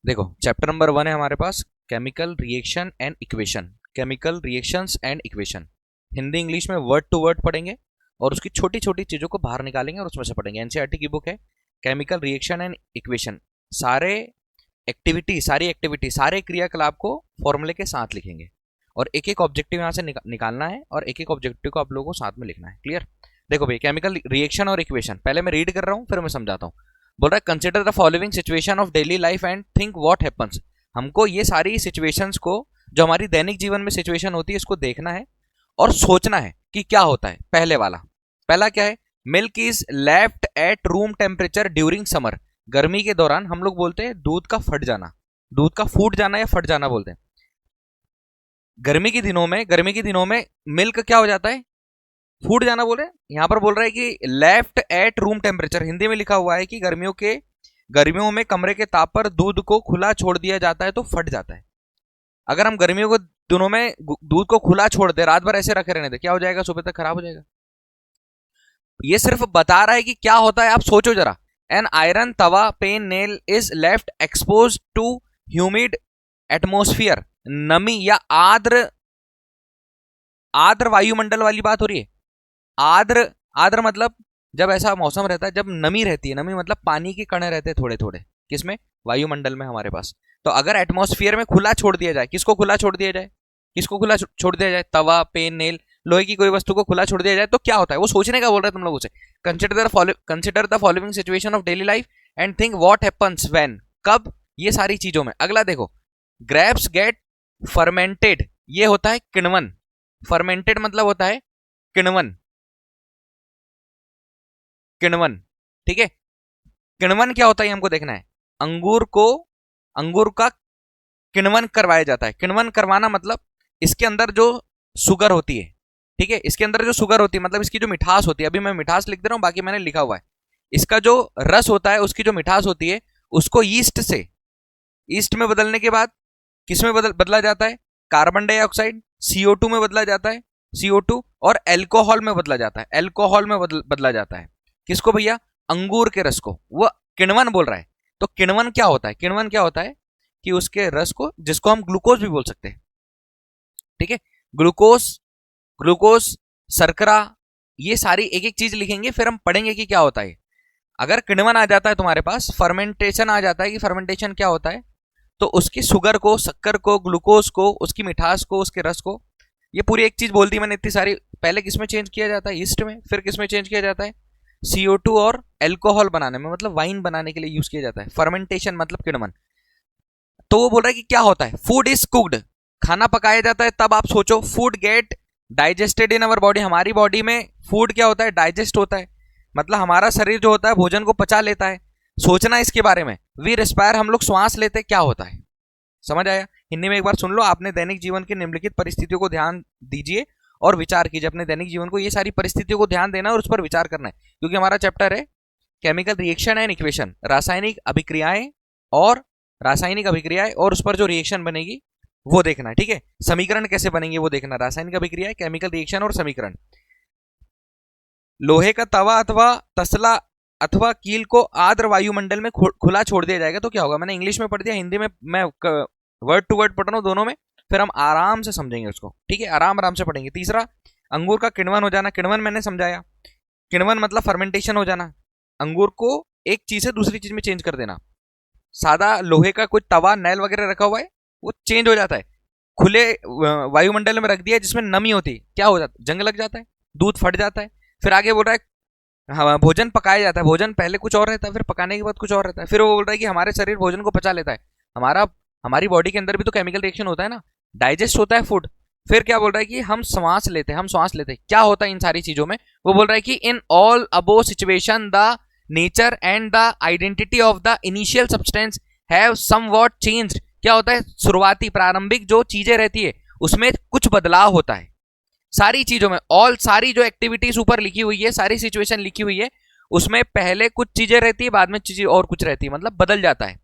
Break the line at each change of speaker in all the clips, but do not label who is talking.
देखो chapter number 1 है हमारे पास chemical reaction and equation, chemical reactions and equation. Hindi English में वर्ड टू वर्ड पढ़ेंगे और उसकी छोटी छोटी चीजों को बाहर निकालेंगे और उसमें से पढ़ेंगे। एनसीईआरटी की बुक है केमिकल रिएक्शन एंड इक्वेशन। सारी एक्टिविटी सारे क्रियाकलाप को फॉर्मूले के साथ लिखेंगे और एक एक ऑब्जेक्टिव यहाँ से निकालना है और एक एक ऑब्जेक्टिव को आप लोगों को साथ में लिखना है। क्लियर? देखो भाई, केमिकल रिएक्शन और इक्वेशन पहले मैं रीड कर रहा हूँ फिर मैं समझाता हूँ। बोल रहा है consider the following situation of daily life and think what happens. हमको ये सारी सिचुएशंस को, जो हमारी दैनिक जीवन में सिचुएशन होती है, इसको देखना है और सोचना है कि क्या होता है। पहला क्या है? Milk is left at room temperature during summer. गर्मी के दौरान हम लोग बोलते हैं दूध का फट जाना, दूध का फूट जाना या फट जाना बोलते हैं। गर्मी के दिनों में मिल्क क्या हो जाता है? फूट जाना बोल रहे हैं। यहां पर बोल रहा है कि left at room temperature, Hindi में लिखा हुआ है कि गर्मियों में कमरे के ताप पर दूध को खुला छोड़ दिया जाता है तो फट जाता है। अगर हम गर्मियों को दिनों में दूध को खुला छोड़ दे, रात भर ऐसे रखे रहने दे, क्या हो जाएगा? सुबह तक खराब हो जाएगा। ये सिर्फ बता रहा है कि क्या होता है। आप सोचो जरा, an iron tawa pan nail is left expose to humid atmosphere. नमी या आर्द्र आर्द्र वायुमंडल वाली बात हो रही है। आर्द्र आर्द्र मतलब जब ऐसा मौसम रहता है जब नमी रहती है। नमी मतलब पानी के कण रहते हैं थोड़े थोड़े, किसमें? वायुमंडल में हमारे पास। तो अगर एटमॉस्फेयर में खुला छोड़ दिया जाए, किसको खुला छोड़ दिया जाए? तवा पेन नेल, लोहे की कोई वस्तु को खुला छोड़ दिया जाए तो क्या होता है? वो सोचने का बोल रहा है तुम लोगों से। Consider the following situation of daily life and think what happens when. कब? ये सारी चीजों में। अगला देखो, ग्रेप्स गेट फर्मेंटेड, ये होता है किण्वन। फर्मेंटेड मतलब होता है किण्वन। किण्वन, ठीक है। किण्वन क्या होता है हमको देखना है। अंगूर का किण्वन करवाया जाता है। किण्वन करवाना मतलब इसके अंदर जो शुगर होती है, ठीक है, इसके अंदर जो शुगर होती है मतलब इसकी जो मिठास होती है, अभी मैं मिठास लिख दे रहा हूं, बाकी मैंने लिखा हुआ है। इसका जो रस होता है, उसकी जो मिठास होती है, उसको ईस्ट में बदलने के बाद किस में बदला जाता है? कार्बन डाइऑक्साइड CO2 में बदला जाता है, CO2, और एल्कोहल में बदला जाता है। बदला जाता है किसको भैया? अंगूर के रस को। वो किण्वन बोल रहा है। तो किण्वन क्या होता है? किण्वन क्या होता है कि उसके रस को, जिसको हम ग्लूकोज भी बोल सकते हैं, ठीक है, ग्लूकोज, शर्करा, ये सारी एक एक चीज लिखेंगे फिर हम पढ़ेंगे कि क्या होता है। अगर किण्वन आ जाता है तुम्हारे पास, फर्मेंटेशन आ जाता है कि फर्मेंटेशन क्या होता है, तो उसकी शुगर को, शक्कर को, ग्लूकोज को, उसकी मिठास को, उसके रस को, ये पूरी एक चीज बोल दी मैंने इतनी सारी। पहले किसमें चेंज किया जाता है? ईस्ट में। फिर किसमें चेंज किया जाता है? CO2 और एल्कोहल बनाने में, मतलब वाइन बनाने के लिए यूज किया जाता है। फर्मेंटेशन मतलब किण्वन। तो वो बोल रहा है कि क्या होता है? फूड इज कुक्ड, खाना पकाया जाता है। तब आप सोचो, food gate digested in our body, हमारी बॉडी में फूड क्या होता है? डाइजेस्ट होता है, मतलब हमारा शरीर जो होता है भोजन को पचा लेता है। सोचना इसके बारे में। वी रेस्पायर, हम लोग श्वास लेते, क्या होता है? समझ आया? हिंदी में एक बार सुन लो। आपने दैनिक जीवन की निम्नलिखित परिस्थितियों को ध्यान दीजिए और विचार कीजिए। अपने दैनिक जीवन को ये सारी परिस्थितियों को ध्यान देना और उस पर विचार करना है, क्योंकि हमारा चैप्टर है केमिकल रिएक्शन एंड इक्वेशन, रासायनिक अभिक्रियाएं और उस पर जो रिएक्शन बनेगी वो देखना है, ठीक है। समीकरण कैसे बनेंगे वो देखना। रासायनिक अभिक्रियाएं, केमिकल रिएक्शन और समीकरण। लोहे का तवा अथवा तसला अथवा कील को आर्द्र वायुमंडल में खुला छोड़ दिया जाएगा तो क्या होगा? मैंने इंग्लिश में पढ़ दिया, हिंदी में मैं वर्ड टू वर्ड पढ़ रहा हूं दोनों में, फिर हम आराम से समझेंगे उसको, ठीक है, आराम से पढ़ेंगे। तीसरा, अंगूर का किण्वन हो जाना। किण्वन मैंने समझाया। किण्वन मतलब फर्मेंटेशन हो जाना, अंगूर को एक चीज से दूसरी चीज में चेंज कर देना। सादा लोहे का कुछ तवा नैल वगैरह रखा हुआ है, वो चेंज हो जाता है। खुले वायुमंडल में रख दिया जिसमें नमी होती है, क्या हो जाता है? जंग लग जाता है, दूध फट जाता है। फिर आगे बोल रहा है, हाँ, भोजन पकाया जाता है। भोजन पहले कुछ और रहता है, फिर पकाने के बाद कुछ और रहता है। फिर वो बोल रहा है कि हमारे शरीर भोजन को पचा लेता है। हमारी बॉडी के अंदर भी तो केमिकल रिएक्शन होता है ना, डाइजेस्ट होता है फूड। फिर क्या बोल रहा है कि हम श्वास लेते हैं। क्या होता है इन सारी चीजों में? वो बोल रहा है कि in all above situation the nature and the identity of the initial substance have somewhat changed. क्या होता है? शुरुआती प्रारंभिक जो चीजें रहती है उसमें कुछ बदलाव होता है। सारी चीजों में, सारी जो एक्टिविटीज ऊपर लिखी हुई है, सारी सिचुएशन लिखी हुई है, उसमें पहले कुछ चीजें रहती है, बाद में चीजें और कुछ रहती है, मतलब बदल जाता है।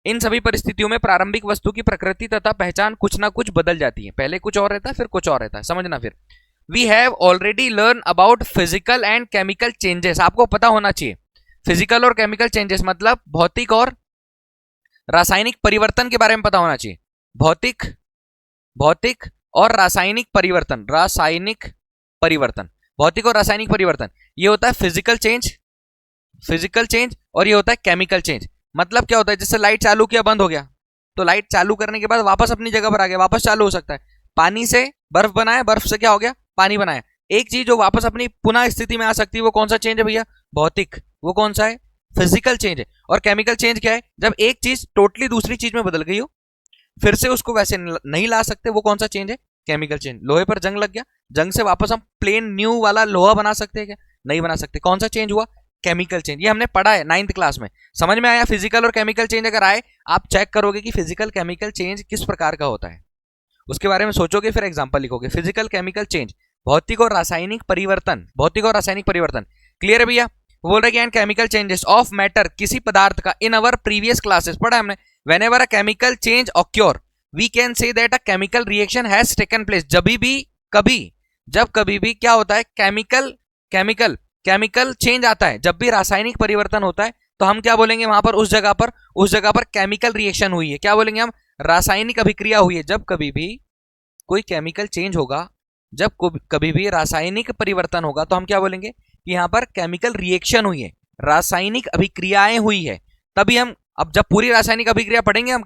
इन सभी परिस्थितियों में प्रारंभिक वस्तु की प्रकृति तथा पहचान कुछ ना कुछ बदल जाती है। पहले कुछ और रहता है, फिर कुछ और रहता है। समझना। फिर we have already learn about physical and chemical changes. आपको पता होना चाहिए फिजिकल और केमिकल चेंजेस मतलब भौतिक और रासायनिक परिवर्तन के बारे में पता होना चाहिए। भौतिक भौतिक और रासायनिक परिवर्तन, रासायनिक परिवर्तन, भौतिक और रासायनिक परिवर्तन, ये होता है फिजिकल चेंज, फिजिकल चेंज, और ये होता है केमिकल चेंज। मतलब क्या होता है, जैसे लाइट चालू किया बंद हो गया, तो लाइट चालू करने के बाद वापस अपनी जगह पर आ गया, वापस चालू हो सकता है। पानी से बर्फ बनाया, बर्फ से क्या हो गया, पानी बनाया। एक चीज जो वापस अपनी पुनः स्थिति में आ सकती है वो कौन सा चेंज है भैया, भौतिक। वो कौन सा है, फिजिकल चेंज है। और केमिकल चेंज क्या है, जब एक चीज टोटली दूसरी चीज में बदल गई हो, फिर से उसको वैसे नहीं ला सकते, वो कौन सा चेंज है, केमिकल चेंज। लोहे पर जंग लग गया, जंग से वापस हम प्लेन न्यू वाला लोहा बना सकते हैं क्या, नहीं बना सकते। कौन सा चेंज हुआ, केमिकल चेंज। ये हमने पढ़ा है 9th क्लास में, समझ में आया। फिजिकल और केमिकल चेंज अगर आए, आप चेक करोगे कि फिजिकल केमिकल चेंज किस प्रकार का होता है, उसके बारे में सोचोगे, फिर एग्जांपल लिखोगे। फिजिकल केमिकल चेंज, भौतिक और रासायनिक परिवर्तन, भौतिक और रासायनिक परिवर्तन। क्लियर है भैया। बोल रहे हैं केमिकल चेंजेस ऑफ मैटर, किसी पदार्थ का। इन अवर प्रीवियस क्लासेस पढ़ा हमने, whenever a chemical change occur we can say that a chemical reaction has taken place. जब कभी भी क्या होता है, केमिकल चेंज आता है, जब भी रासायनिक परिवर्तन होता है, तो हम क्या बोलेंगे वहां पर, उस जगह पर केमिकल रिएक्शन हुई है। क्या बोलेंगे हम, रासायनिक अभिक्रिया हुई है। जब कभी भी कोई केमिकल चेंज होगा, जब कभी भी रासायनिक परिवर्तन होगा, तो हम क्या बोलेंगे कि यहां पर केमिकल रिएक्शन हुई है, रासायनिक अभिक्रियाएं हुई है। तभी हम, अब जब पूरी रासायनिक अभिक्रिया पढ़ेंगे हम,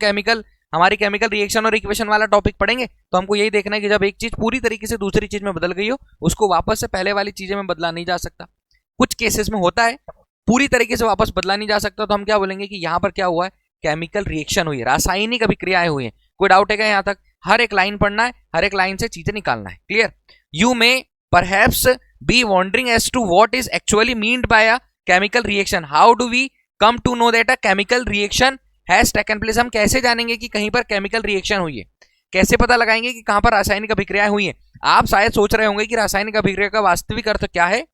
हमारी केमिकल रिएक्शन और इक्वेशन वाला टॉपिक पढ़ेंगे, तो हमको यही देखना है कि जब एक चीज पूरी तरीके से दूसरी चीज में बदल गई हो, उसको वापस से पहले वाली चीजें में बदला नहीं जा सकता। कुछ केसेस में होता है पूरी तरीके से वापस बदला नहीं जा सकता, तो हम क्या बोलेंगे कि यहां पर क्या हुआ है, केमिकल रिएक्शन हुई है, रासायनिक अभिक्रियाएं हुई है। कोई डाउट है क्या यहां तक, हर एक लाइन पढ़ना है, हर एक लाइन से चीजें निकालना है। Clear. You may perhaps be wondering as to what is actually meant by a chemical reaction. How do we come to know that a chemical reaction has taken place. हम कैसे जानेंगे कि कहीं पर केमिकल रिएक्शन हुई है, कैसे पता लगाएंगे कि कहां पर रासायनिक अभिक्रियाएं हुई है। आप शायद सोच रहे होंगे कि रासायनिक अभिक्रिया का वास्तविक अर्थ क्या है,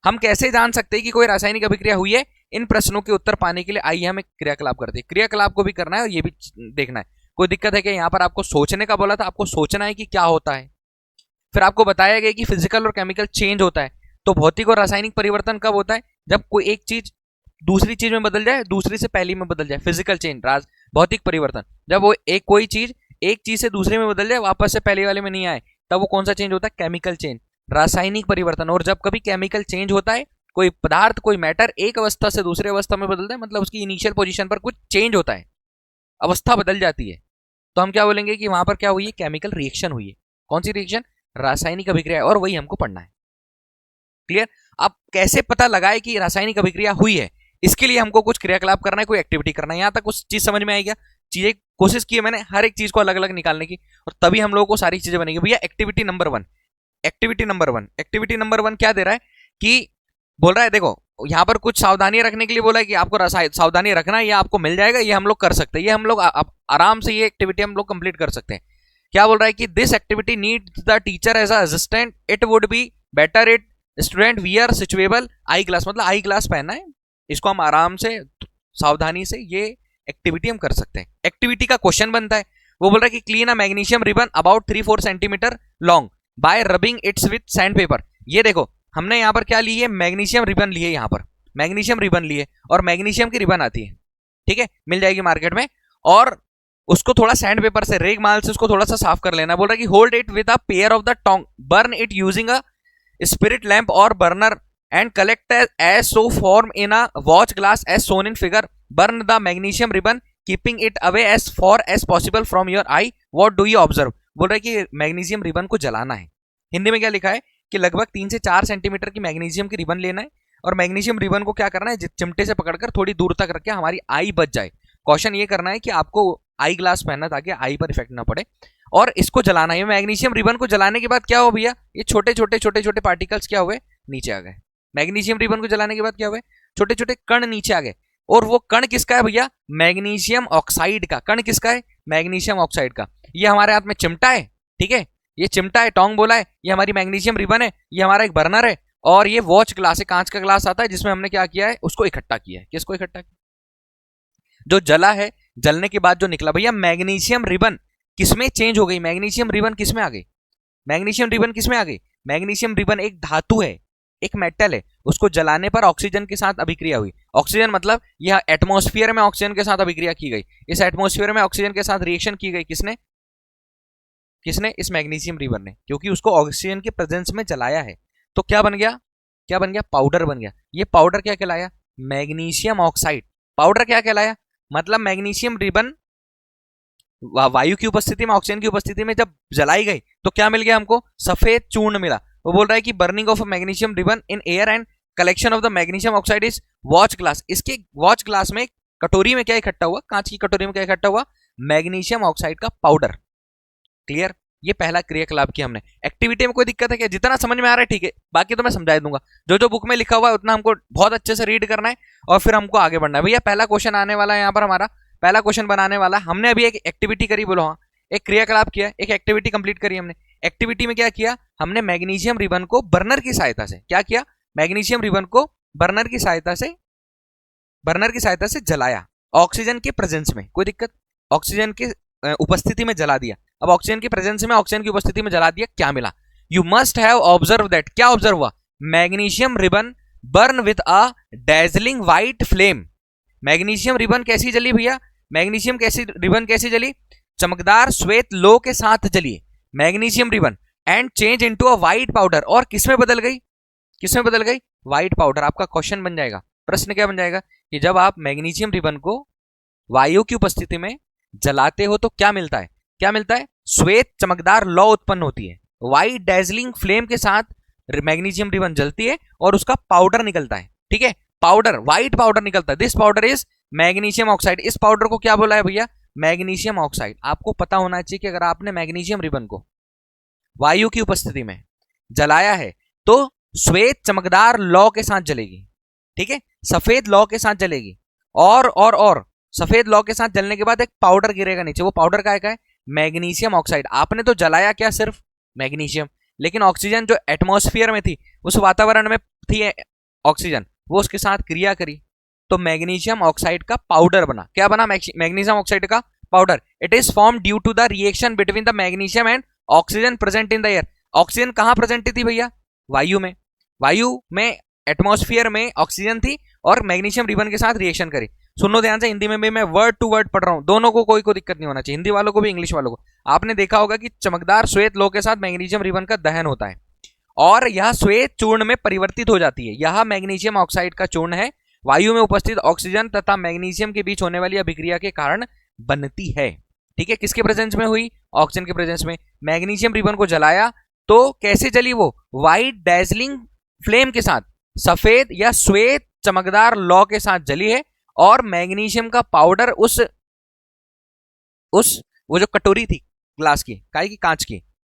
हम कैसे जान सकते हैं कि कोई रासायनिक अभिक्रिया हुई है। इन प्रश्नों के उत्तर पाने के लिए आइए हम एक क्रियाकलाप करते हैं। क्रियाकलाप को भी करना है और ये भी देखना है। कोई दिक्कत है कि यहाँ पर आपको सोचने का बोला था, आपको सोचना है कि क्या होता है। फिर आपको बताया गया कि फिजिकल और केमिकल चेंज होता है। तो भौतिक और रासायनिक परिवर्तन कब होता है, जब कोई एक चीज दूसरी चीज में बदल जाए, दूसरी से पहली में बदल जाए, फिजिकल चेंज। भौतिक परिवर्तन, जब वो कोई चीज एक चीज से दूसरे में बदल जाए, वापस से पहले वाले में नहीं आए, तब वो कौन सा चेंज होता है, केमिकल चेंज, रासायनिक परिवर्तन। और जब कभी केमिकल चेंज होता है, कोई पदार्थ, कोई मैटर एक अवस्था से दूसरी अवस्था में बदलता है, मतलब उसकी इनिशियल पोजीशन पर कुछ चेंज होता है, अवस्था बदल जाती है, तो हम क्या बोलेंगे कि वहां पर क्या हुई है, केमिकल रिएक्शन हुई है। कौन सी रिएक्शन, रासायनिक अभिक्रिया, और वही हमको पढ़ना है। क्लियर। अब कैसे पता लगाए कि रासायनिक अभिक्रिया हुई है, इसके लिए हमको कुछ क्रियाकलाप करना है, कोई एक्टिविटी करना है। यहां तक उस चीज समझ में आई क्या, चीजें कोशिश की है मैंने हर एक चीज को अलग अलग निकालने की, और तभी हम लोगों को सारी चीजें बनेगी। भैया एक्टिविटी नंबर वन क्या दे रहा है कि बोल रहा है, देखो यहां पर कुछ सावधानियां रखने के लिए बोला है कि आपको सावधानी रखना है, ये आपको मिल जाएगा, ये हम लोग कर सकते हैं, ये हम लोग आराम से ये एक्टिविटी हम लोग कंप्लीट कर सकते हैं। क्या बोल रहा है कि this activity needs the teacher as assistant, it would be better it student wear suitable eye glass. मतलब आई ग्लास पहनना है, इसको हम आराम से सावधानी से ये एक्टिविटी हम कर सकते हैं। एक्टिविटी का क्वेश्चन बनता है, वो बोल रहा है कि clean a magnesium ribbon about 3-4 centimetre long bye rubbing it's with sand paper. ये देखो हमने यहाँ पर क्या ली है, मैग्नीशियम रिबन लिए, यहाँ पर मैग्नीशियम रिबन लिए, और मैग्नीशियम की रिबन आती है, ठीक है, मिल जाएगी मार्केट में, और उसको थोड़ा सैंड पेपर से, रेग माल से उसको थोड़ा सा साफ कर लेना। बोल रहा है कि hold it with a pair of the tong, burn it using a spirit lamp और burner and collect as so form in a watch glass as shown in figure. Burn the magnesium ribbon keeping it away as far as possible from your eye. What do you observe? बोल रहा है कि magnesium ribbon को जलाना है। हिंदी में क्या लिखा है कि लगभग 3 से 4 सेंटीमीटर की मैग्नीशियम की रिबन लेना है, और मैग्नीशियम रिबन को क्या करना है, चिमटे से पकड़कर थोड़ी दूर तक रख के हमारी आई बच जाए। क्वेश्चन ये करना है कि आपको आई ग्लास पहनना ताकि आई पर इफेक्ट ना पड़े, और इसको जलाना है। मैग्नीशियम रिबन को जलाने के बाद क्या हो भैया, ये छोटे छोटे पार्टिकल्स क्या हुए, नीचे आ गए। मैग्नीशियम रिबन को जलाने के बाद क्या हुए, छोटे छोटे कण नीचे आ गए, और वो कण किसका है भैया, मैग्नीशियम ऑक्साइड का। कण किसका है, मैग्नीशियम ऑक्साइड का। ये हमारे हाथ में चिमटा है, ठीक है, ये चिमटा है, टोंग बोला है, ये हमारी मैग्नीशियम रिबन है, ये हमारा एक बर्नर है, और ये वॉच ग्लास है, कांच का ग्लास आता है, जिसमें हमने क्या किया है, उसको इकट्ठा किया है। किसको इकट्ठा किया, जो जला है, जलने के बाद जो निकला। भैया मैग्नीशियम रिबन किसमें चेंज हो गई, मैग्नीशियम रिबन किसमें आ गई, मैग्नीशियम रिबन किसमें आ गई, मैग्नीशियम रिबन एक धातु है, एक मेटल है, उसको जलाने पर ऑक्सीजन के साथ अभिक्रिया हुई। ऑक्सीजन मतलब यह एटमॉस्फेयर में ऑक्सीजन के साथ अभिक्रिया की गई। इस एटमॉस्फेयर में ऑक्सीजन के साथ रिएक्शन की गई किसने? किसने? इस मैग्नीशियम रिवर ने, क्योंकि उसको ऑक्सीजन के प्रेजेंस में जलाया है। तो क्या बन गया? क्या बन गया? पाउडर बन गया। ये पाउडर क्या कहलाया? Magnesium oxide. पाउडर क्या कहलाया? मतलब मैग्नीशियम रिबन वायु की उपस्थिति में, ऑक्सीजन की उपस्थिति में जब जलाई गई तो क्या मिल गया हमको? सफेद चूर्ण मिला। वो बोल रहा है कि burning of magnesium ribbon in air and collection of the magnesium oxide is watch glass. इसके वॉच ग्लास में, कटोरी में क्या इकट्ठा हुआ? कांच की कटोरी में क्या इकट्ठा हुआ? मैग्नीशियम ऑक्साइड का पाउडर। क्लियर? ये पहला क्रियाकलाप किया हमने। एक्टिविटी में कोई दिक्कत है क्या? जितना समझ में आ रहा है ठीक है, बाकी तो मैं समझा दूंगा। जो जो बुक में लिखा हुआ है उतना हमको बहुत अच्छे से रीड करना है और फिर हमको आगे बढ़ना है। भैया पहला क्वेश्चन आने वाला है यहाँ पर, हमारा पहला क्वेश्चन बनाने वाला। हमने अभी एक एक्टिविटी करी, बोलो हाँ, एक क्रियाकलाप किया, एक एक्टिविटी कंप्लीट करी हमने। एक्टिविटी में क्या किया हमने? मैग्नीशियम रिबन को बर्नर की सहायता से क्या किया? मैग्नीशियम रिबन को बर्नर की सहायता से जलाया ऑक्सीजन के प्रेजेंस में। कोई दिक्कत? ऑक्सीजन की उपस्थिति में जला दिया। अब ऑक्सीजन की प्रेजेंस में, ऑक्सीजन की उपस्थिति में जला दिया, क्या मिला? You must have observe that. क्या ऑब्जर्व हुआ? Magnesium ribbon burn with a dazzling white flame. Magnesium ribbon कैसी जली भैया? मैग्नीशियम कैसी रिबन कैसी जली? चमकदार श्वेत लो के साथ जली magnesium ribbon and change into a white powder. और किसमें बदल गई? किसमें बदल गई? White powder. आपका क्वेश्चन बन जाएगा, प्रश्न क्या बन जाएगा कि जब आप मैग्नीशियम रिबन को वायु की उपस्थिति में जलाते हो तो क्या मिलता है? क्या मिलता है? श्वेत चमकदार लौ उत्पन्न होती है। व्हाइट डेजलिंग फ्लेम के साथ मैग्नीशियम रिबन जलती है और उसका पाउडर निकलता है। ठीक है, पाउडर, व्हाइट पाउडर निकलता है। This powder is magnesium oxide. इस पाउडर को क्या बोला है भैया? Magnesium oxide. आपको पता होना चाहिए कि अगर आपने मैग्नीशियम रिबन को वायु की उपस्थिति में जलाया है तो श्वेत चमकदार लौ के साथ जलेगी। ठीक है, सफेद लौ के साथ जलेगी और सफेद लौ के साथ जलने के बाद एक पाउडर गिरेगा नीचे। वो पाउडर का है? Magnesium oxide. आपने तो जलाया क्या? सिर्फ मैग्नीशियम, लेकिन ऑक्सीजन जो एटमॉस्फेयर में थी, उस वातावरण में थी ऑक्सीजन, वो उसके साथ क्रिया करी तो मैग्नीशियम ऑक्साइड का पाउडर बना। क्या बना? मैग्नीशियम ऑक्साइड का powder. It is form due to the reaction between the magnesium and oxygen present in the air. Oxygen कहां प्रेजेंट थी भैया? वायु में। वायु में, एटमॉस्फेयर में ऑक्सीजन थी और मैग्नीशियम रिबन के साथ रिएक्शन करी। सुनो ध्यान से, हिंदी में भी मैं वर्ड टू वर्ड पढ़ रहा हूं, दोनों को कोई दिक्कत नहीं होना चाहिए, हिंदी वालों को भी इंग्लिश वालों को। आपने देखा होगा कि चमकदार श्वेत लौ के साथ मैग्नीशियम रिबन का दहन होता है और यह श्वेत चूर्ण में परिवर्तित हो जाती है। यह मैग्नीशियम ऑक्साइड का चूर्ण है, वायु में उपस्थित ऑक्सीजन तथा मैग्नीशियम के बीच होने वाली अभिक्रिया के कारण बनती है। ठीक है, किसके प्रेजेंस में हुई? ऑक्सीजन के प्रेजेंस में। मैग्नीशियम रिबन को जलाया तो कैसे जली वो? व्हाइट डेजलिंग फ्लेम के साथ, सफेद या श्वेत चमकदार लौ के साथ जली है और मैग्नीशियम का पाउडर उस वो जो कटोरी थी ग्लास की, काई की?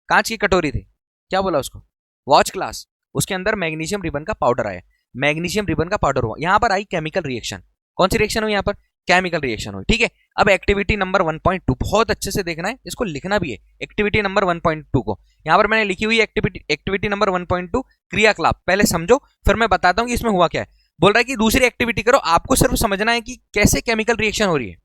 कांच की कटोरी थी, क्या बोला उसको? Watch glass. उसके अंदर मैग्नीशियम रिबन का पाउडर आया। मैग्नीशियम रिबन का पाउडर हुआ। यहां पर आई केमिकल रिएक्शन। कौन सी रिएक्शन हुई यहाँ पर? केमिकल रिएक्शन हुई। ठीक है, अब एक्टिविटी नंबर 1.2 बहुत अच्छे से देखना है, इसको लिखना भी है। एक्टिविटी नंबर 1.2 को यहां पर मैंने लिखी हुई एक्टिविटी नंबर 1.2 क्रियाकलाप। पहले समझो फिर मैं बताता हूं कि इसमें हुआ क्या है। बोल रहा है कि दूसरी एक्टिविटी करो, आपको सिर्फ समझना है कि कैसे केमिकल रिएक्शन हो रही है,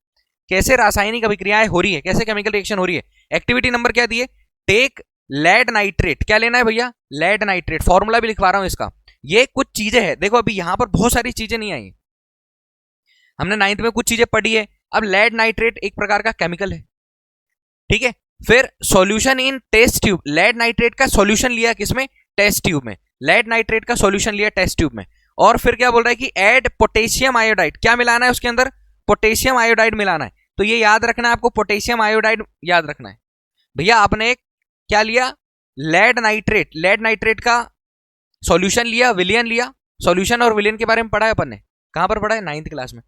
कैसे रासायनिक अभिक्रियाएं हो रही है, कैसे केमिकल रिएक्शन हो रही है। एक्टिविटी नंबर क्या दी है? Take lead nitrate. क्या लेना है भैया? Lead nitrate. फॉर्मूला भी लिखवा रहा हूं इसका। ये कुछ चीजें हैं, देखो अभी यहां पर बहुत सारी चीजें नहीं आई, हमने 9th में कुछ चीजें पढ़ी है। अब लेड नाइट्रेट एक प्रकार का केमिकल है। ठीक है, फिर solution in test tube. Lead nitrate का सॉल्यूशन लिया किसमें? टेस्ट ट्यूब में। लेड नाइट्रेट का सॉल्यूशन लिया टेस्ट ट्यूब में। और फिर क्या बोल रहा है कि ऐड पोटेशियम आयोडाइड। क्या मिलाना है उसके अंदर? पोटेशियम आयोडाइड मिलाना है। तो ये याद रखना है आपको, पोटेशियम आयोडाइड याद रखना है। भैया आपने क्या लिया? Lead nitrate. लेड नाइट्रेट का सॉल्यूशन लिया, विलियन लिया। सॉल्यूशन और विलियन के बारे में पढ़ा है अपन ने, कहां पर पढ़ा है? 9th क्लास में।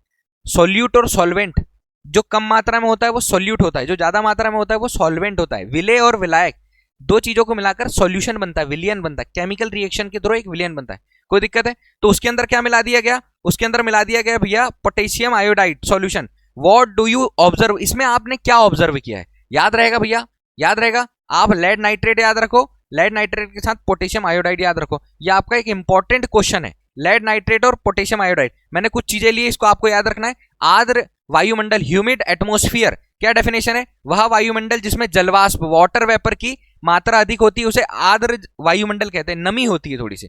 सॉल्यूट और सॉल्वेंट, जो कम मात्रा में होता है वो सॉल्यूट होता है, जो ज्यादा मात्रा में होता है वो सॉल्वेंट होता है। विले और विलायक, दो चीजों को मिलाकर सॉल्यूशन बनता है, विलियन बनता है। केमिकल रिएक्शन के थ्रू एक विलियन बनता है। कोई दिक्कत है? तो उसके अंदर क्या मिला दिया गया? उसके अंदर मिला दिया गया भैया potassium iodide solution. What do you observe? इसमें आपने क्या ऑब्जर्व किया है? याद रहेगा भैया, याद रहेगा। आप लेड नाइट्रेट याद रखो, लेड नाइट्रेट के साथ पोटेशियम आयोडाइड याद रखो। यह आपका एक इंपॉर्टेंट क्वेश्चन है, लेड नाइट्रेट और पोटेशियम आयोडाइड। मैंने कुछ चीजें ली, इसको आपको याद रखना है। आर्द्र वायुमंडल, ह्यूमिड एटमॉस्फेयर, क्या डेफिनेशन है? वह वायुमंडल जिसमें जलवाष्प, वाटर वेपर की मात्रा अधिक होती है उसे आर्द्र वायुमंडल कहते हैं। नमी होती है थोड़ी सी,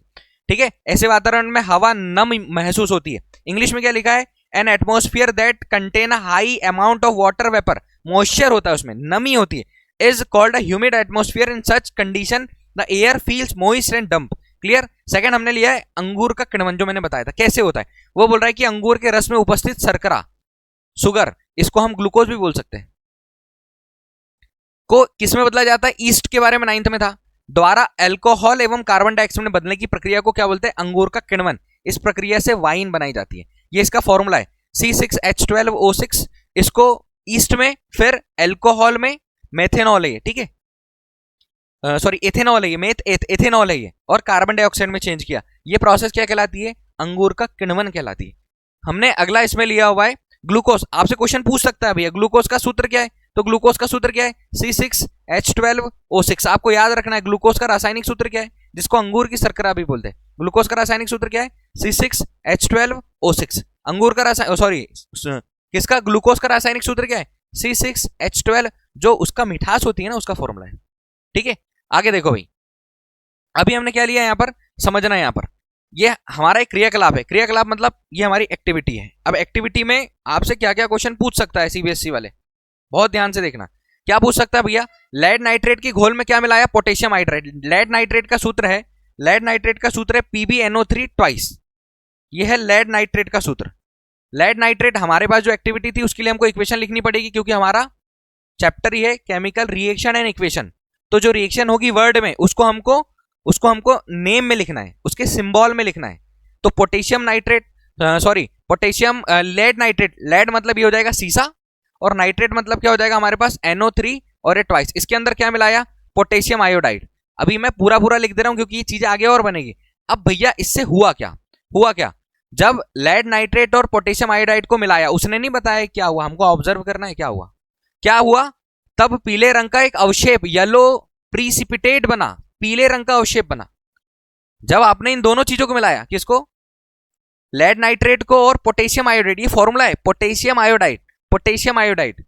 ठीक है, ऐसे वातावरण में हवा नम महसूस होती है। इंग्लिश में क्या लिखा है, an atmosphere that contain a high amount of water vapour, moisture होता है उसमें, नमी होती है, is called a humid atmosphere. In such condition the air feels moist and damp. Clear. Second हमने लिया है अंगूर का किण्वन, जो मैंने बताया था कैसे होता है। वो बोल रहा है कि अंगूर के रस में उपस्थित शर्करा, सुगर, इसको हम ग्लूकोज भी बोल सकते हैं, को किसमें बदला जाता है, ईस्ट के बारे में 9th में था, द्वारा अल्कोहल एवं कार्बन डाइऑक्साइड में बदलने की प्रक्रिया को क्या बोलते हैं, अंगूर का किण्वन। इस प्रक्रिया से वाइन बनाई जाती है। ये इसका फॉर्मूला है C6H12O6। इसको ईस्ट में, फिर अल्कोहल में मेथेनॉल है, ठीक है, सॉरी एथेनॉल है ये, एथेनॉल है ये, और कार्बन डाइऑक्साइड में चेंज किया। ये प्रोसेस क्या कहलाती है, अंगूर का किण्वन कहलाती है। हमने अगला इसमें लिया हुआ है ग्लूकोज। आपसे क्वेश्चन पूछ सकता है भैया ग्लूकोज का सूत्र क्या है, तो ग्लूकोज का सूत्र क्या है, C6H12O6। आपको याद रखना है ग्लूकोज का रासायनिक सूत्र क्या है, जिसको अंगूर की शर्करा भी बोलते हैं। ग्लूकोज का रासायनिक सूत्र क्या है, C6H12O6। अंगूर का रासायनिक, सॉरी किसका, ग्लूकोज का रासायनिक सूत्र क्या है, C6H12, जो उसका मिठास होती है ना, उसका फॉर्मूला है। ठीक है, आगे देखो भाई, अभी हमने क्या लिया यहां पर, समझना है यहां पर, ये हमारा एक क्रियाकलाप है। क्रियाकलाप मतलब ये हमारी एक्टिविटी है। अब एक्टिविटी में आपसे क्या क्या क्वेश्चन पूछ सकता है सीबीएसई वाले, बहुत ध्यान से देखना। क्या पूछ सकता है भैया, लेड नाइट्रेट की घोल में क्या मिलाया, पोटेशियम हाइड्राइड। लेड नाइट्रेट का सूत्र है, लेड नाइट्रेट का सूत्र है PbNO3 ट्वाइस। ये है लेड नाइट्रेट का सूत्र। लेड नाइट्रेट हमारे पास जो एक्टिविटी थी उसके लिए हमको इक्वेशन लिखनी पड़ेगी, क्योंकि हमारा चैप्टर ही है केमिकल रिएक्शन एंड इक्वेशन। तो जो रिएक्शन होगी वर्ड में, उसको हमको नेम में लिखना है, उसके सिंबल में लिखना है। तो potassium nitrate, sorry potassium lead nitrate, lead मतलब ये हो जाएगा सीसा, और नाइट्रेट मतलब क्या हो जाएगा हमारे पास NO3 और ये ट्वाइस। इसके अंदर क्या मिलाया, पोटेशियम आयोडाइड। अभी मैं पूरा लिख दे रहा हूं क्योंकि ये चीजें आगे और बनेगी। अब भैया इससे हुआ क्या, जब लेड नाइट्रेट और पोटेशियम आयोडाइड को मिलाया, उसने नहीं बताया क्या हुआ, हमको ऑब्जर्व करना है क्या हुआ। तब पीले रंग का एक अवशेप, येलो प्रीसिपिटेट बना, पीले रंग का अवशेप बना। जब आपने इन दोनों चीजों को मिलाया, किसको, लेड नाइट्रेट को और पोटेशियम आयोडाइड, ये फॉर्मूला है पोटेशियम आयोडाइड,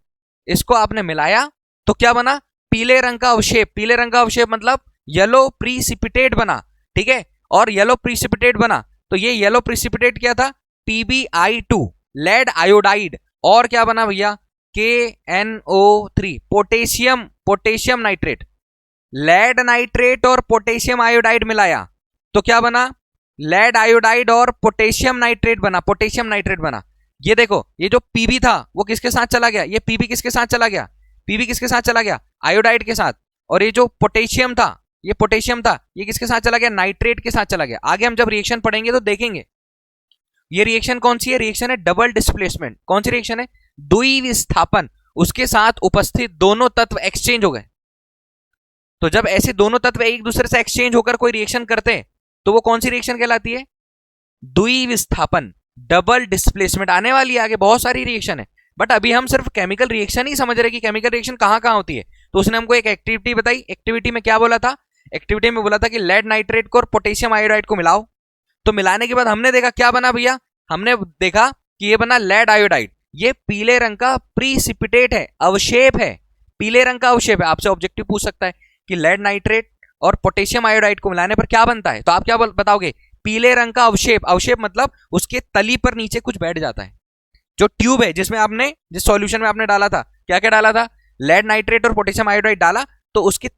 इसको आपने मिलाया तो क्या बना, पीले रंग का अवशेप। पीले रंग का अवशेप मतलब येलो प्रीसिपिटेट बना, ठीक है, और येलो प्रीसिपिटेट बना। तो ये येलो प्रीसिपिटेट क्या था, PbI2 लेड आयोडाइड, और क्या बना भैया, KNO3 potassium nitrate. Lead nitrate और पोटेशियम आयोडाइड मिलाया तो क्या बना, लेड आयोडाइड और पोटेशियम नाइट्रेट बना। ये देखो, ये जो Pb था वो किसके साथ चला गया, ये Pb किसके साथ चला गया, आयोडाइड के साथ। और ये जो पोटेशियम था, ये किसके साथ चला गया, नाइट्रेट के साथ चला गया। आगे हम जब रिएक्शन पढ़ेंगे तो देखेंगे ये रिएक्शन कौन सी है, रिएक्शन है डबल डिस्प्लेसमेंट। कौन सी रिएक्शन है, द्विविस्थापन। उसके साथ उपस्थित दोनों तत्व एक्सचेंज हो गए। तो जब ऐसे दोनों तत्व एक दूसरे से एक्सचेंज होकर कोई रिएक्शन करते हैं तो वो कौन सी रिएक्शन कहलाती है, द्विविस्थापन, डबल डिस्प्लेसमेंट। आने वाली है आगे बहुत सारी रिएक्शन है, बट अभी हम सिर्फ केमिकल रिएक्शन ही समझ रहे कि केमिकल रिएक्शन कहां होती है। तो उसने हमको एक एक्टिविटी बताई। एक्टिविटी में क्या बोला था, एक्टिविटी में बोला था कि लेड नाइट्रेट को और पोटेशियम आयोडाइड को मिलाओ। तो मिलाने के बाद हमने देखा क्या बना भैया, हमने देखा कि ये बना लेड आयोडाइड। ये पीले रंग का प्रीसिपिटेट है, अवशेप है, पीले रंग का अवशेप है। आपसे ऑब्जेक्टिव पूछ सकता है कि लेड नाइट्रेट और पोटेशियम आयोडाइड को मिलाने पर क्या बनता है, तो आप क्या बताओगे, पीले रंग का अवशेप मतलब उसके तली पर नीचे कुछ बैठ जाता है। जो ट्यूब है जिसमें आपने, जिस सॉल्यूशन में आपने डाला था, क्या क्या डाला था, लेड नाइट्रेट और पोटेशियम आयोडाइड डाला, तो उसकी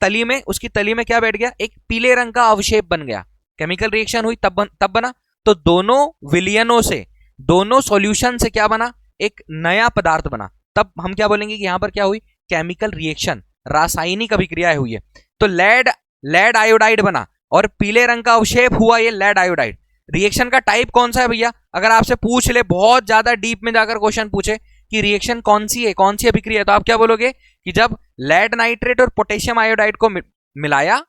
तली में क्या बैठ गया, एक पीले रंग का अवशेप बन गया। केमिकल रिएक्शन हुई तब बना। तो दोनों विलियनों से, दोनों सॉल्यूशन से क्या बना, एक नया पदार्थ बना। तब हम क्या बोलेंगे कि यहां पर क्या हुई, केमिकल रिएक्शन, रासायनिक अभिक्रिया हुई है। तो लेड आयोडाइड बना और पीले रंग का अवशेप हुआ ये लेड आयोडाइड। रिएक्शन का टाइप कौन सा है भैया, अगर आपसे पूछ ले, बहुत ज्यादा डीप में जाकर क्वेश्चन पूछे कि रिएक्शन कौन सी है, कौन सी अभिक्रिया है, तो आप क्या बोलोगे कि जब लेड नाइट्रेट और पोटेशियम आयोडाइड को मिलाया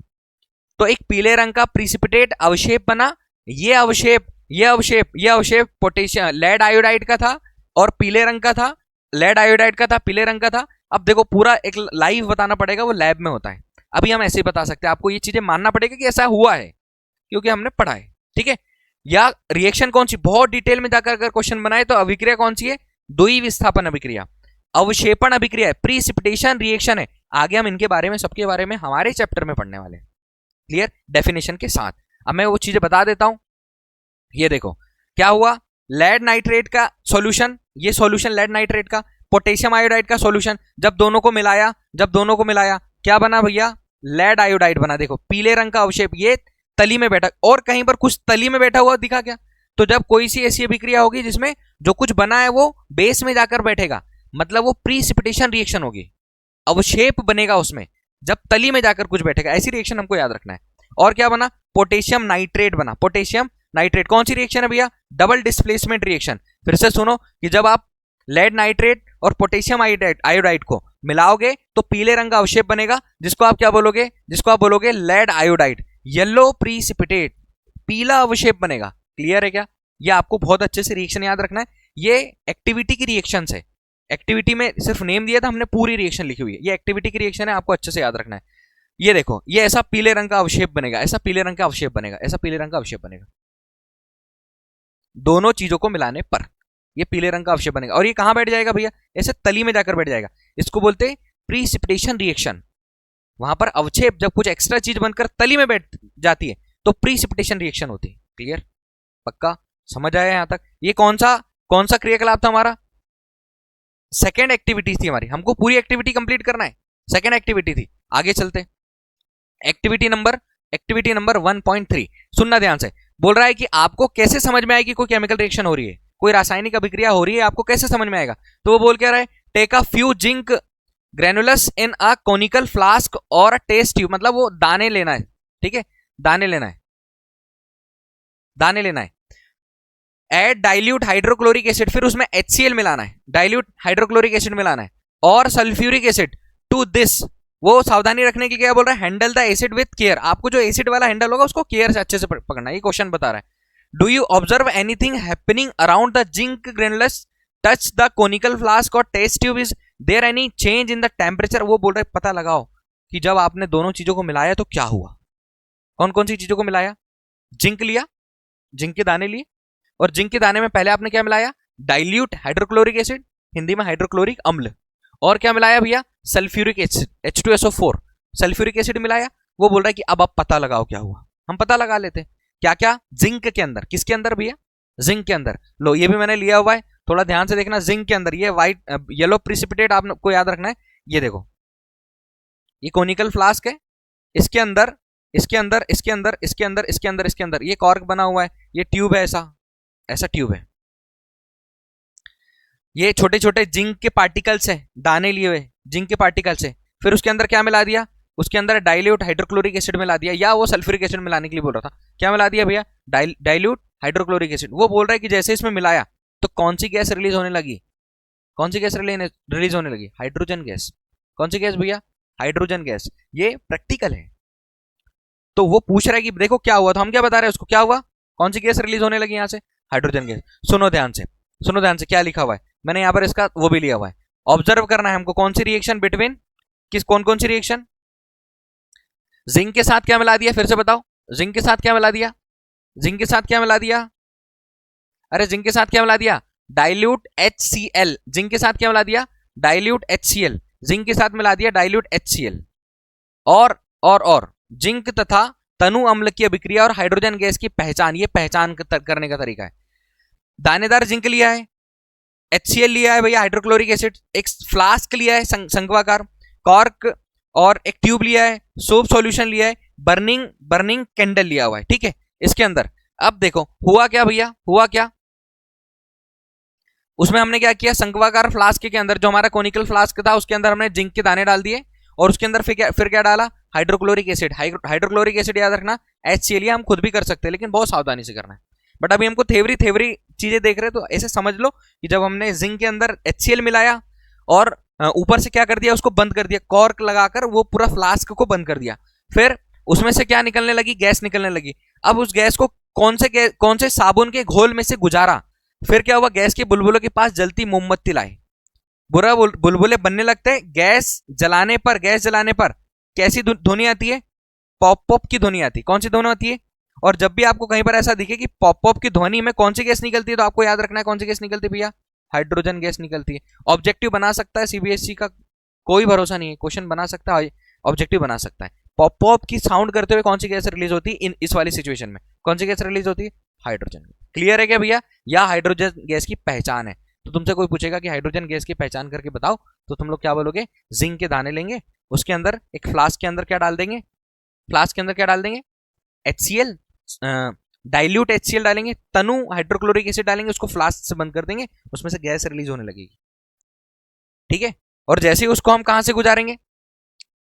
तो एक पीले रंग का प्रिसिपिटेट अवशेप बना। ये अवशेप पोटेशियम लेड आयोडाइड का था और पीले रंग का था, लेड आयोडाइड का था, पीले रंग का था। अब देखो पूरा एक लाइव बताना पड़ेगा, वो लैब में होता है। अभी हम ऐसे ही बता सकते हैं, आपको ये चीजें मानना पड़ेगा कि ऐसा हुआ है क्योंकि हमने पढ़ा है, ठीक है। या रिएक्शन कौन सी, बहुत डिटेल में जाकर अगर क्वेश्चन बनाए तो अभिक्रिया कौन सी है, द्विविस्थापन अभिक्रिया, अवशेपण अभिक्रिया है, प्रीसिपिटेशन रिएक्शन है। आगे हम इनके बारे में, सबके बारे में हमारे चैप्टर में पढ़ने वाले हैं, क्लियर, डेफिनेशन के साथ। अब मैं वो चीजें बता देता हूं। ये देखो क्या हुआ, लेड नाइट्रेट का सॉल्यूशन, ये सॉल्यूशन लेड नाइट्रेट का, पोटेशियम आयोडाइड का सॉल्यूशन, जब दोनों को मिलाया क्या बना भैया, लेड आयोडाइड बना। देखो पीले रंग का अवशेप, ये तली में बैठा, और कहीं पर कुछ तली में बैठा हुआ दिखा क्या? तो जब कोई सी ऐसी अभिक्रिया होगी जिसमें जो कुछ बना है वो बेस में जाकर बैठेगा, मतलब वो प्रीसिपिटेशन रिएक्शन होगी, अवशेप बनेगा उसमें जब तली में जाकर कुछ बैठेगा, ऐसी रिएक्शन हमको याद रखना है। और क्या बना, पोटेशियम नाइट्रेट बना। पोटेशियम नाइट्रेट कौन सी रिएक्शन है भैया, डबल डिस्प्लेसमेंट रिएक्शन। फिर से सुनो कि जब आप लेड नाइट्रेट और पोटेशियम आयोडाइड को मिलाओगे तो पीले रंग का अवशेप बनेगा, जिसको आप क्या बोलोगे, जिसको आप बोलोगे लेड आयोडाइड, येलो प्रीसिपिटेट, पीला अवशेप बनेगा। क्लियर है क्या? ये आपको बहुत अच्छे से रिएक्शन याद रखना है। ये एक्टिविटी की रिएक्शन है, एक्टिविटी में सिर्फ नेम दिया था हमने, पूरी रिएक्शन लिखी हुई है, ये एक्टिविटी की रिएक्शन है, आपको अच्छे से याद रखना है। ये देखो ये ऐसा पीले रंग का अवशेप बनेगा, ऐसा पीले रंग का अवशेप बनेगा, ऐसा पीले रंग का अवशेप बनेगा, दोनों चीजों को मिलाने पर ये पीले रंग का अवशेप बनेगा। और ये कहां बैठ जाएगा भैया, ऐसे तली में जाकर बैठ जाएगा, इसको बोलते हैं प्रीसिपिटेशन रिएक्शन। वहां पर अवशेप जब कुछ एक्स्ट्रा चीज बनकर तली में बैठ जाती है तो प्रीसिपिटेशन रिएक्शन होती है। क्लियर, पक्का समझ आया यहां तक? ये कौन सा क्रियाकलाप था हमारा, सेकेंड एक्टिविटी थी हमारी, हमको पूरी एक्टिविटी कंप्लीट करना है, सेकेंड एक्टिविटी थी। आगे चलते, एक्टिविटी नंबर 1.3 सुनना ध्यान से। बोल रहा है कि आपको कैसे समझ में आएगी कोई केमिकल रिएक्शन हो रही है, कोई रासायनिक अभिक्रिया हो रही है, आपको कैसे समझ में आएगा? तो वो बोल क्या रहा है, take a few zinc granules in a conical flask और टेस्ट ट्यूब, मतलब वो दाने लेना है, ठीक है, दाने लेना है, दाने लेना है। एड डाइल्यूट हाइड्रोक्लोरिक एसिड, फिर उसमें HCl मिलाना है, डाइल्यूट हाइड्रोक्लोरिक एसिड मिलाना है, और सल्फ्यूरिक एसिड टू दिस। वो सावधानी रखने के लिए क्या बोल रहा है, handle the acid with care, आपको जो एसिड वाला हैंडल होगा उसको केयर से अच्छे से पकड़ना है, ये क्वेश्चन बता रहा है। Do you observe anything happening around the zinc granules touch the conical flask और test tube, is there any change in the temperature? वो बोल रहा है पता लगाओ कि जब आपने दोनों चीजों को मिलाया तो क्या हुआ। कौन कौन सी चीजों को मिलाया, जिंक लिया, जिंक के दाने लिए, और जिंक के दाने में पहले आपने क्या मिलाया, डाइल्यूट हाइड्रोक्लोरिक एसिड, हिंदी में हाइड्रोक्लोरिक अम्ल, और क्या मिलाया भैया, sulphuric acid H2SO4, sulphuric acid मिलाया। वो बोल रहा है कि अब आप पता लगाओ क्या हुआ। हम पता लगा लेते, क्या क्या, जिंक के अंदर, किसके अंदर भैया, जिंक के अंदर। लो ये भी मैंने लिया हुआ है, थोड़ा ध्यान से देखना, जिंक के अंदर ये व्हाइट येलो प्रिसिपिटेट आपको याद रखना है। ये देखो ये कोनिकल फ्लास्क है, इसके अंदर इसके अंदर इसके अंदर इसके अंदर इसके अंदर इसके अंदर ये कॉर्क बना हुआ है, ये ट्यूब है, ऐसा ऐसा ट्यूब है, ये छोटे छोटे जिंक के पार्टिकल्स है, दाने लिए हुए जिंक के पार्टिकल्स है। फिर उसके अंदर क्या मिला दिया, उसके अंदर डाइल्यूट हाइड्रोक्लोरिक एसिड मिला दिया, या वो सल्फ्यूरिक एसिड मिलाने के लिए बोल रहा था, क्या मिला दिया भैया, डाइल्यूट हाइड्रोक्लोरिक एसिड। वो बोल रहा है कि जैसे इसमें मिलाया तो कौन सी गैस रिलीज होने लगी, कौन सी गैस रिलीज होने लगी, हाइड्रोजन गैस। कौन सी गैस भैया, हाइड्रोजन गैस। ये प्रैक्टिकल है, तो वो पूछ रहा है कि देखो क्या हुआ, तो हम क्या बता रहे हैं उसको, क्या हुआ, कौन सी गैस रिलीज होने लगी यहां से, हाइड्रोजन गैस। सुनो ध्यान से, सुनो ध्यान से, क्या लिखा हुआ है, मैंने यहां पर इसका वो भी लिया हुआ है, ऑब्जर्व करना है हमको, कौन सी रिएक्शन बिटवीन, किस कौन कौन सी रिएक्शन, जिंक के साथ क्या मिला दिया, फिर से बताओ, जिंक के साथ क्या मिला दिया, जिंक के साथ क्या मिला दिया, अरे जिंक के साथ क्या मिला दिया, डाइल्यूट HCl, जिंक के साथ क्या मिला दिया, डाइल्यूट HCl, जिंक के साथ मिला दिया डाइल्यूट HCl। और जिंक तथा तनु अम्ल की अभिक्रिया और हाइड्रोजन गैस की पहचान, ये पहचान करने का तरीका है। दानेदार जिंक लिया है, HCl लिया है भैया हाइड्रोक्लोरिक एसिड, एक फ्लास्क लिया है संघवाकार, कॉर्क और एक ट्यूब लिया है, सोप सॉल्यूशन लिया है, बर्निंग कैंडल लिया हुआ है, ठीक है इसके अंदर। अब देखो हुआ क्या भैया, हुआ क्या, उसमें हमने क्या किया, संघवाकार फ्लास्क के अंदर जो हमारा कोनिकल फ्लास्क था उसके अंदर हमने जिंक के दाने डाल दिए, और उसके अंदर फिर क्या डाला, हाइड्रोक्लोरिक एसिड। हाइड्रोक्लोरिक एसिड याद रखना HCl, हम खुद भी कर सकते हैं लेकिन बहुत सावधानी से करना है। बट अभी हमको थेवरी चीजें देख रहे हैं तो ऐसे समझ लो कि जब हमने जिंक के अंदर HCl मिलाया और ऊपर से क्या कर दिया, उसको बंद कर दिया, कॉर्क लगाकर वो पूरा फ्लास्क को बंद कर दिया, फिर उसमें से क्या निकलने लगी, गैस निकलने लगी। अब उस गैस को कौन से साबुन के घोल में से गुजारा, फिर क्या हुआ, गैस के बुलबुलों के पास जलती मोमबत्ती लाई, बुरा बुलबुले बनने लगते हैं, गैस जलाने पर कैसी ध्वनि आती है, पॉप पॉप की ध्वनि आती है। कौन सी ध्वनि आती है, और जब भी आपको कहीं पर ऐसा दिखे कि पॉप पॉप की ध्वनि में कौन सी गैस निकलती है तो आपको याद रखना है कौन सी गैस निकलती है भैया, हाइड्रोजन गैस निकलती है। ऑब्जेक्टिव बना सकता है CBSE का, कोई भरोसा नहीं है, क्वेश्चन बना सकता है, ऑब्जेक्टिव बना सकता है, पॉप पॉप की साउंड करते हुए कौन सी गैस रिलीज होती है इस वाली सिचुएशन में? कौन सी गैस रिलीज होती है? हाइड्रोजन। क्लियर है क्या भैया? या हाइड्रोजन गैस की पहचान है। तो तुमसे कोई पूछेगा कि हाइड्रोजन गैस की पहचान करके बताओ, तो तुम लोग क्या बोलोगे? जिंक के दाने लेंगे, उसके अंदर एक फ्लास्क के अंदर क्या डाल देंगे? फ्लास्क के अंदर क्या डाल देंगे? HCl, डाइल्यूट HCl डालेंगे, तनु हाइड्रोक्लोरिक एसिड डालेंगे, उसको फ्लास्क से बंद कर देंगे, उसमें से गैस रिलीज होने लगेगी। ठीक है। और जैसे ही उसको हम कहां से गुजारेंगे?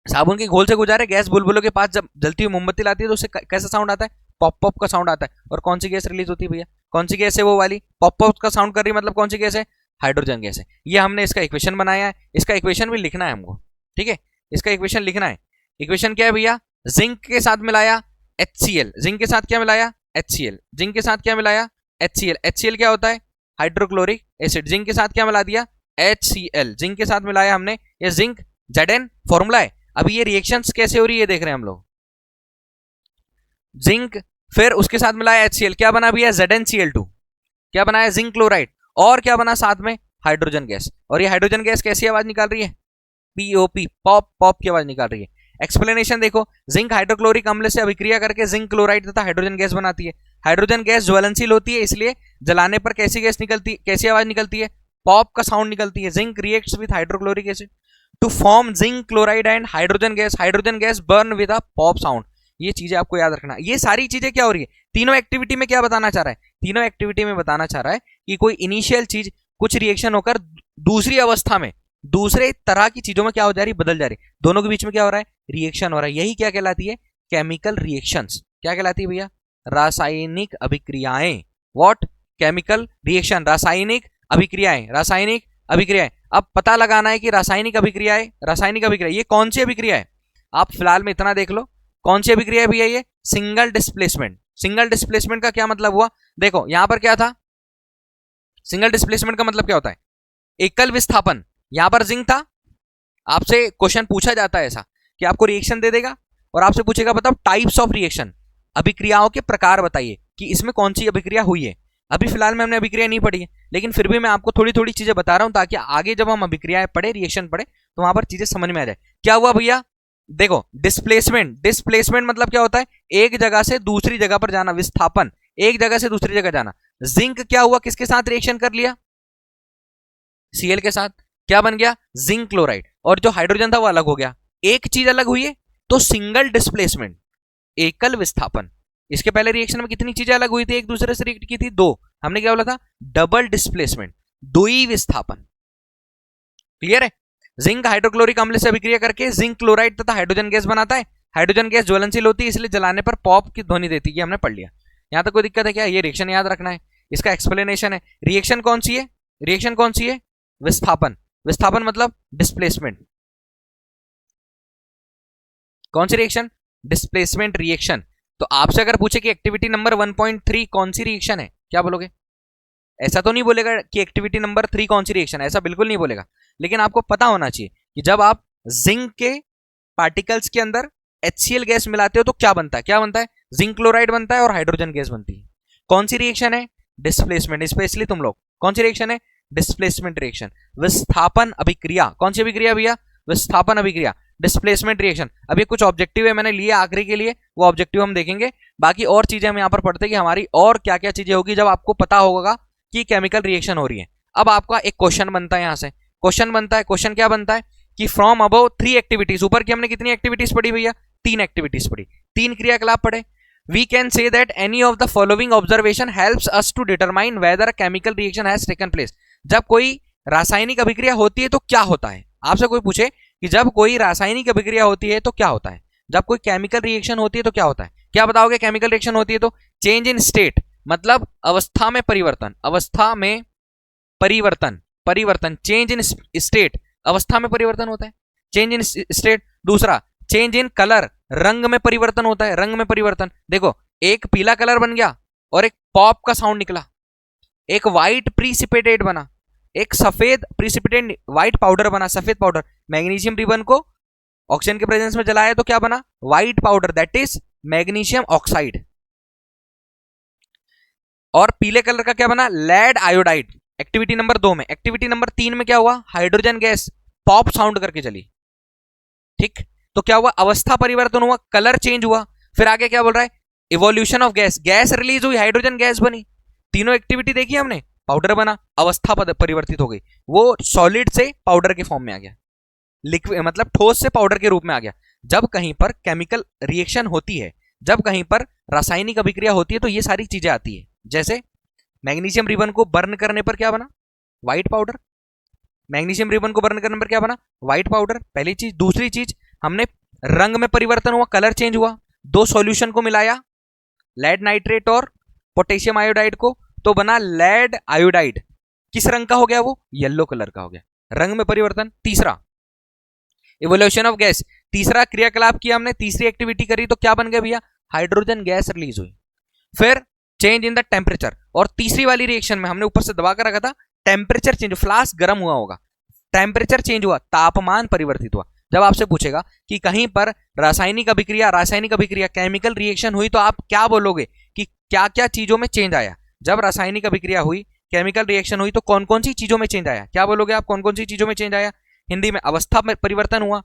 साबुन के घोल से गुजारे, गैस बुलबुलों के पास जब जलती हुई मोमबत्ती लाती है तो उससे कैसा साउंड आता है? पॉप पॉप का साउंड आता है। और कौन सी गैस रिलीज होती है भैया? कौन सी गैस है वो वाली? पॉप पॉप का साउंड कर रही है, मतलब कौन सी गैस है? हाइड्रोजन गैस है। ये हमने इसका इक्वेशन बनाया है, इसका इक्वेशन भी लिखना है हमको। ठीक है, इसका इक्वेशन लिखना है। इक्वेशन क्या है भैया? जिंक के साथ मिलाया HCl, जिंक के साथ क्या मिलाया? HCl, जिंक के साथ क्या मिलाया? HCl, HCl क्या होता है? Hydrochloric acid. जिंक के साथ क्या मिला दिया? HCl, जिंक के साथ मिलाया हमने, ये जिंक Zn फॉर्मूला है। अभी ये रिएक्शंस कैसे हो रही है देख रहे हैं हम लोग। जिंक, फिर उसके साथ मिलाया HCl, क्या बना भैया? ZnCl2, क्या बनाया? Zinc chloride. और क्या बना साथ में? Hydrogen gas. और ये हाइड्रोजन गैस कैसी आवाज निकाल रही है? POP, पॉप पॉप की आवाज निकाल रही है। एक्सप्लेनेशन देखो, जिंक हाइड्रोक्लोरिक अम्ल से अभिक्रिया करके जिंक क्लोराइड तथा हाइड्रोजन गैस बनाती है। हाइड्रोजन गैस ज्वलनशील होती है, इसलिए जलाने पर कैसी गैस निकलती, कैसी आवाज निकलती है? पॉप का साउंड निकलती है। Zinc reacts with hydrochloric acid to form zinc chloride and hydrogen gas. Hydrogen gas burn with a pop sound. ये चीजें आपको याद रखना। ये सारी चीजें क्या हो रही है? तीनों एक्टिविटी में क्या बताना चाह रहा है? तीनों एक्टिविटी में बताना चाह रहा है कि कोई इनिशियल चीज कुछ रिएक्शन होकर दूसरी अवस्था में दूसरे तरह की चीजों में क्या हो जा रही? बदल जा रही। दोनों के बीच में क्या हो रहा है? रिएक्शन हो रहा है। यही क्या कहलाती है? Chemical reactions. क्या कहलाती है भैया? रासायनिक अभिक्रियाएं। व्हाट? केमिकल रिएक्शन, रासायनिक अभिक्रियाएं, रासायनिक अभिक्रियाएं। अब पता लगाना है कि रासायनिक अभिक्रियाएं, रासायनिक अभिक्रिया ये कौन सी अभिक्रिया है? आप फिलहाल में इतना देख लो, कौन सी अभिक्रिया है भैया? ये सिंगल डिस्प्लेसमेंट। सिंगल डिस्प्लेसमेंट का क्या मतलब हुआ? देखो यहां पर क्या था? सिंगल डिस्प्लेसमेंट का मतलब क्या होता है? एकल विस्थापन। यहां पर जिंक था, आपसे क्वेश्चन पूछा जाता है ऐसा कि आपको रिएक्शन दे देगा और आपसे पूछेगा बताओ टाइप्स ऑफ रिएक्शन, अभिक्रियाओं के प्रकार बताइए कि इसमें कौन सी अभिक्रिया हुई है। अभी फिलहाल में हमने अभिक्रिया नहीं पढ़ी है, लेकिन फिर भी मैं आपको थोड़ी थोड़ी चीजें बता रहा हूं ताकि आगे जब हम अभिक्रियाएं पढ़े, रिएक्शन पढ़े, तो वहां पर चीजें समझ में आ जाए। क्या हुआ भैया? देखो डिस्प्लेसमेंट, डिस्प्लेसमेंट मतलब क्या होता है? एक जगह से दूसरी जगह पर जाना, विस्थापन, एक जगह से दूसरी जगह जाना। जिंक क्या हुआ? किसके साथ रिएक्शन कर लिया? Cl के साथ, क्या बन गया? Zinc chloride. और जो हाइड्रोजन था वो अलग हो गया। एक चीज अलग हुई है तो सिंगल डिस्प्लेसमेंट, एकल विस्थापन। इसके पहले रिएक्शन में कितनी चीजें अलग हुई थी, एक दूसरे से रिएक्ट की थी? दो। हमने क्या बोला था? डबल डिस्प्लेसमेंट, द्वि विस्थापन। क्लियर है? जिंक हाइड्रोक्लोरिक अम्ल से अभिक्रिया करके जिंक क्लोराइड तथा हाइड्रोजन गैस बनाता है। हाइड्रोजन गैस ज्वलनशील होती है, इसलिए जलाने पर पॉप की ध्वनि देती है। हमने पढ़ लिया। यहां तक कोई दिक्कत है क्या? ये रिएक्शन याद रखना है, इसका एक्सप्लेनेशन है। रिएक्शन कौन सी है? रिएक्शन कौन सी है? विस्थापन। विस्थापन मतलब डिस्प्लेसमेंट। कौन सी रिएक्शन? Displacement reaction. तो आपसे अगर पूछे कि एक्टिविटी नंबर 1.3 कौन सी रिएक्शन है, क्या बोलोगे? ऐसा तो नहीं बोलेगा कि एक्टिविटी नंबर 3 कौन सी रिएक्शन है, ऐसा बिल्कुल नहीं बोलेगा। लेकिन आपको पता होना चाहिए कि जब आप जिंक के पार्टिकल्स के अंदर HCl गैस मिलाते हो तो क्या बनता है? क्या बनता है? जिंक क्लोराइड बनता है और हाइड्रोजन गैस बनती है। कौन सी रिएक्शन है? डिस्प्लेसमेंट। स्पेशली तुम लोग, कौन सी रिएक्शन है? Displacement reaction. विस्थापन अभिक्रिया। कौन सी अभिक्रिया भैया? विस्थापन अभिक्रिया, डिस्प्लेसमेंट रिएक्शन। अब ये कुछ ऑब्जेक्टिव है मैंने लिए आखिरी के लिए, वो ऑब्जेक्टिव हम देखेंगे। बाकी और चीजें हम यहाँ पर पढ़ते हैं कि हमारी और क्या क्या चीजें होगी जब आपको पता होगा कि केमिकल रिएक्शन हो रही है। अब आपका एक क्वेश्चन बनता है, यहां से क्वेश्चन बनता है। क्वेश्चन क्या बनता है कि फ्रॉम अबव 3 एक्टिविटीज, ऊपर की हमने कितनी एक्टिविटीज पढ़ी भैया? 3 एक्टिविटीज पढ़ी, 3 क्रियाकलाप पढ़े। We can say that any of the following observation helps us to determine whether a chemical reaction has taken place. जब कोई रासायनिक अभिक्रिया होती है तो क्या होता है? आपसे कोई पूछे कि जब कोई रासायनिक अभिक्रिया होती है तो क्या होता है, जब कोई केमिकल रिएक्शन होती है तो क्या होता है, क्या बताओगे? केमिकल रिएक्शन होती है तो चेंज इन स्टेट, मतलब अवस्था में परिवर्तन, अवस्था में परिवर्तन, परिवर्तन, चेंज इन स्टेट, अवस्था में परिवर्तन होता है, चेंज इन स्टेट। दूसरा, चेंज इन कलर, रंग में परिवर्तन होता है, रंग में परिवर्तन। देखो एक पीला कलर बन गया और एक पॉप का साउंड निकला, एक व्हाइट प्रीसिपिटेट बना, एक सफेद प्रीसिपिटेट व्हाइट पाउडर बना, सफेद पाउडर। मैग्नीशियम रिबन को ऑक्सीजन के प्रेजेंस में जलाया तो क्या बना? White powder, that is magnesium oxide. और पीले कलर का क्या बना? Lead iodide. एक्टिविटी नंबर 2 में। एक्टिविटी नंबर 3 में क्या हुआ? हाइड्रोजन गैस पॉप साउंड करके चली। ठीक, तो क्या हुआ, अवस्था परिवर्तन हुआ, कलर चेंज हुआ। फिर आगे क्या बोल रहा है, evolution of gas, gas release हुई, हाइड्रोजन गैस बनी। तीनों एक्टिविटी देखी हमने, पाउडर बना, अवस्था परिवर्तित हो गई, वो सॉलिड से पाउडर के फॉर्म में आ गया, लिक्विड मतलब ठोस से पाउडर के रूप में आ गया। जब कहीं पर केमिकल रिएक्शन होती है, जब कहीं पर रासायनिक अभिक्रिया होती है, तो ये सारी चीजें आती है। जैसे मैग्नीशियम रिबन को बर्न करने पर क्या बना, व्हाइट पाउडर। मैग्नीशियम रिबन को बर्न करने पर क्या बना, व्हाइट पाउडर, पहली चीज। दूसरी चीज, हमने रंग में परिवर्तन हुआ, कलर चेंज हुआ, दो सॉल्यूशन को मिलाया, लेड नाइट्रेट और पोटेशियम आयोडाइड को, तो बना लेड आयोडाइड। किस रंग का हो गया वो, येलो कलर का हो गया, रंग में परिवर्तन। तीसरा, इवोल्यूशन ऑफ गैस, तीसरा क्रियाकलाप किया हमने, तीसरी एक्टिविटी करी, तो क्या बन गया भैया, हाइड्रोजन गैस रिलीज हुई। फिर चेंज इन द टेम्परेचर, और तीसरी वाली रिएक्शन में हमने ऊपर से दबा कर रखा था, टेम्परेचर चेंज, फ्लास्क गर्म हुआ होगा, टेम्परेचर चेंज हुआ, तापमान परिवर्तित हुआ। जब आपसे पूछेगा कि कहीं पर रासायनिक अभिक्रिया केमिकल रिएक्शन हुई, तो आप क्या बोलोगे कि क्या क्या चीजों में चेंज आया। जब रासायनिक अभिक्रिया हुई, केमिकल रिएक्शन हुई, तो कौन कौन सी चीजों में चेंज आया, क्या बोलोगे आप, कौन कौन सी चीजों में चेंज आया। हिंदी में अवस्था में परिवर्तन हुआ,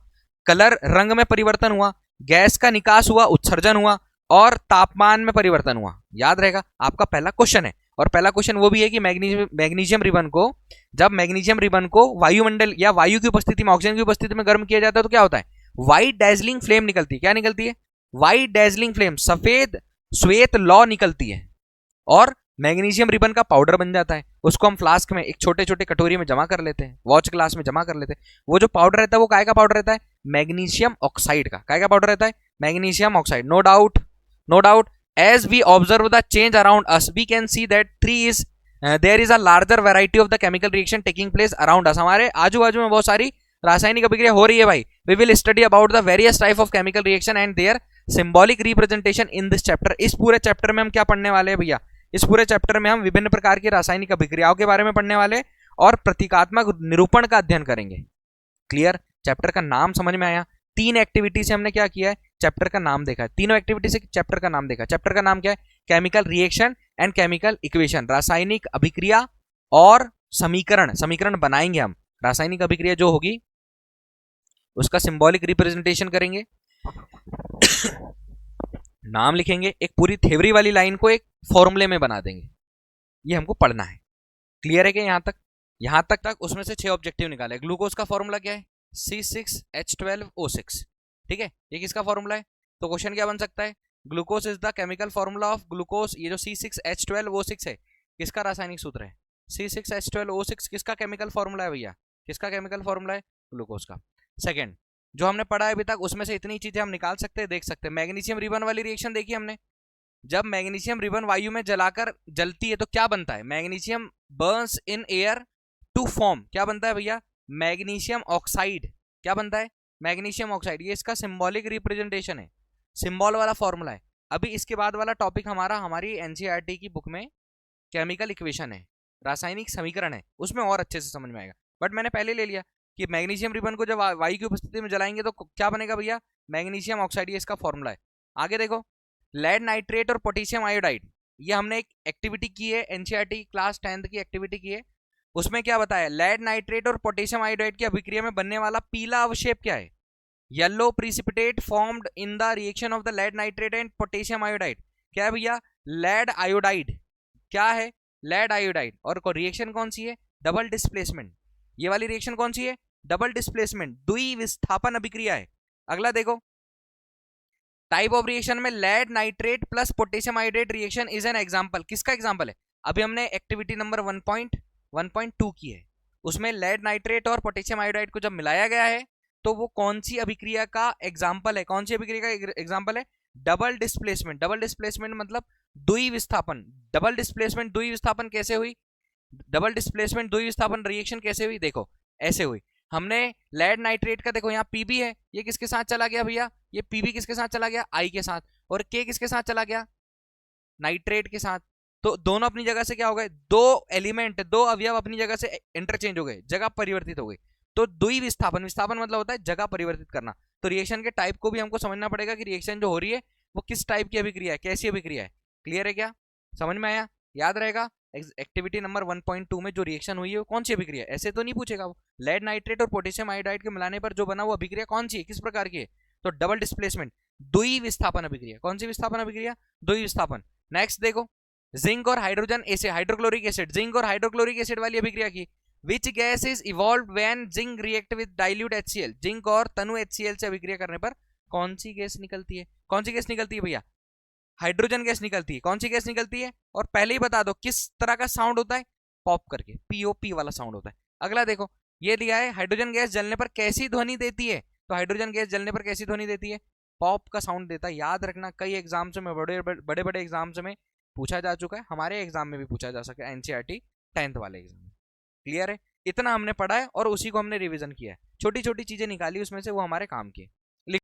कलर रंग में परिवर्तन हुआ, गैस का निकास हुआ, उत्सर्जन हुआ, और तापमान में परिवर्तन हुआ। याद रहेगा, आपका पहला क्वेश्चन है। और पहला क्वेश्चन वो भी है कि मैग्नीशियम रिबन को, जब मैग्नीशियम रिबन को वायुमंडल या वायु की उपस्थिति में, ऑक्सीजन की उपस्थिति में गर्म किया जाता है, तो क्या होता है, व्हाइट डैजलिंग फ्लेम निकलती है। क्या निकलती है, व्हाइट डैजलिंग फ्लेम, सफेद श्वेत लौ निकलती है, और मैग्नीशियम रिबन का पाउडर बन जाता है। उसको हम फ्लास्क में, एक छोटे छोटे कटोरी में जमा कर लेते हैं, वॉच ग्लास में जमा कर लेते हैं। वो जो पाउडर रहता है, वो काय का पाउडर रहता है, मैग्नीशियम ऑक्साइड का। काय का पाउडर रहता है, magnesium oxide. No doubt, no doubt. As we observe the change around us, we can see that there is a larger variety of the chemical reaction taking place around us. हमारे आजू बाजू में बहुत सारी रासायनिक अभिक्रिया हो रही है भाई। We will study about the various type of chemical reaction and their symbolic representation in this chapter. इस पूरे चैप्टर में हम क्या पढ़ने वाले हैं भैया, इस पूरे चैप्टर में हम विभिन्न प्रकार की रासायनिक अभिक्रियाओं के बारे में पढ़ने वाले और प्रतीकात्मक निरूपण का अध्ययन करेंगे। क्लियर, चैप्टर का नाम समझ में आया। तीन एक्टिविटी से हमने क्या किया है, चैप्टर का नाम देखा है, तीनों एक्टिविटी से चैप्टर का नाम देखा। चैप्टर का नाम क्या है, chemical reaction and chemical equation, रासायनिक अभिक्रिया और समीकरण। समीकरण बनाएंगे हम, रासायनिक अभिक्रिया जो होगी उसका सिंबॉलिक रिप्रेजेंटेशन करेंगे, नाम लिखेंगे, एक पूरी थ्योरी वाली लाइन को एक फॉर्मूले में बना देंगे। ये हमको पढ़ना है। क्लियर है क्या यहां तक, यहां तक उसमें से 6 ऑब्जेक्टिव निकाले। ग्लूकोज का फॉर्मूला क्या है, C6H12O6। ठीक है, ये किसका फॉर्मूला है, तो क्वेश्चन क्या बन सकता है, glucose is the chemical formula of glucose. ये जो C6H12O6 है, किसका रासायनिक सूत्र है, C6H12O6 किसका केमिकल फॉर्मूला है भैया, किसका केमिकल फॉर्मूला है, ग्लूकोज का। सेकंड, जो हमने पढ़ा है अभी तक, उसमें से इतनी चीजें हम निकाल सकते हैं, देख सकते हैं। मैग्नीशियम रिबन वाली रिएक्शन देखी हमने, जब मैग्नीशियम रिबन वायु में जलाकर जलती है तो क्या बनता है, magnesium burns in air to form, क्या बनता है भैया, मैग्नीशियम ऑक्साइड। क्या बनता है, मैग्नीशियम ऑक्साइड। ये इसका सिंबॉलिक रिप्रेजेंटेशन है, सिंबल वाला फॉर्मूला है। अभी इसके बाद वाला टॉपिक हमारी एनसीईआरटी की बुक में केमिकल इक्वेशन है, रासायनिक समीकरण है, उसमें और अच्छे से समझ में आएगा। बट मैंने पहले ले लिया कि मैग्नीशियम रिबन को जब वायु की उपस्थिति में जलाएंगे तो क्या बनेगा भैया, मैग्नीशियम ऑक्साइड, ये इसका फॉर्मूला है। आगे देखो, लेड नाइट्रेट और पोटेशियम आयोडाइड, ये हमने एक एक्टिविटी की है, एनसीईआरटी क्लास 10th की एक्टिविटी की है। उसमें क्या बताया, लेड नाइट्रेट और पोटेशियम आयोडाइड की अभिक्रिया में बनने वाला पीला अवक्षेप क्या है, yellow precipitate formed in the reaction of the lead nitrate and potassium iodide. क्या है भैया, लेड आयोडाइड। क्या है, लेड आयोडाइड। और रिएक्शन कौन सी है, डबल डिस्प्लेसमेंट। ये वाली रिएक्शन कौन सी है, डबल डिस्प्लेसमेंट, द्विविस्थापन अभिक्रिया है। अगला देखो, टाइप ऑफ रिएक्शन में lead nitrate plus potassium iodide reaction is an example. किसका एग्जांपल है, अभी हमने एक्टिविटी नंबर 1.2 की है, उसमें लेड नाइट्रेट और पोटेशियम आयोडाइड को जब मिलाया गया है तो वो कौन सी अभिक्रिया का एग्जांपल है, कौन सी अभिक्रिया का एग्जांपल है, डबल डिस्प्लेसमेंट। डबल डिस्प्लेसमेंट मतलब द्विविस्थापन। डबल डिस्प्लेसमेंट द्विविस्थापन कैसे हुई, डबल डिस्प्लेसमेंट द्विविस्थापन रिएक्शन कैसे हुई, देखो ऐसे हुई। हमने लेड नाइट्रेट का, देखो यहाँ पीबी है, ये किसके साथ चला गया भैया, ये पीबी किसके साथ चला गया, आई के साथ, और के किसके साथ चला गया, नाइट्रेट के साथ। तो दोनों अपनी जगह से क्या हो गए, दो एलिमेंट, दो अवयव अपनी जगह से इंटरचेंज हो गए, जगह परिवर्तित हो गई। तो द्विविस्थापन, विस्थापन मतलब होता है जगह परिवर्तित करना। तो रिएक्शन के टाइप को भी हमको समझना पड़ेगा कि रिएक्शन जो हो रही है वो किस टाइप की अभिक्रिया है, कैसी अभिक्रिया है। क्लियर है क्या, समझ में आया, याद रहेगा। एक्टिविटी नंबर 1.2 में जो रिएक्शन हुई है वो कौन सी अभिक्रिया है, ऐसे तो नहीं पूछेगा वो। लेड नाइट्रेट और पोटेशियम आयोडाइड के मिलाने पर जो बना वो अभिक्रिया कौन सी है, किस प्रकार की है, तो डबल डिस्प्लेसमेंट, द्वि विस्थापन अभिक्रिया। कौन सी विस्थापन अभिक्रिया? द्वि विस्थापन। नेक्स्ट देखो, जिंक और hydrogen acid, hydrochloric acid, zinc और हाइड्रोक्लोरिक एसिड वाली अभिक्रिया की। Which gas is evolve when zinc react with dilute HCl, zinc और तनु HCl से अभिक्रिया करने पर कौन सी गैस निकलती है? कौन सी गैस निकलती है भैया? हाइड्रोजन गैस निकलती है। कौन सी गैस निकलती है? और पहले ही बता दो किस तरह का साउंड होता है, पॉप करके, POP वाला साउंड होता है। अगला देखो, ये दिया है हाइड्रोजन गैस जलने पर कैसी ध्वनि देती है, तो हाइड्रोजन गैस जलने पर कैसी ध्वनि देती है? पॉप का साउंड देता है। याद रखना, कई एग्जाम्स में, बड़े बड़े एग्जाम्स में पूछा जा चुका है, हमारे एग्जाम में भी पूछा जा सकता है, NCERT 10th वाले एग्जाम में। क्लियर है? इतना हमने पढ़ा है और उसी को हमने रिवीजन किया है, छोटी छोटी चीजें निकाली उसमें से, वो हमारे काम की है।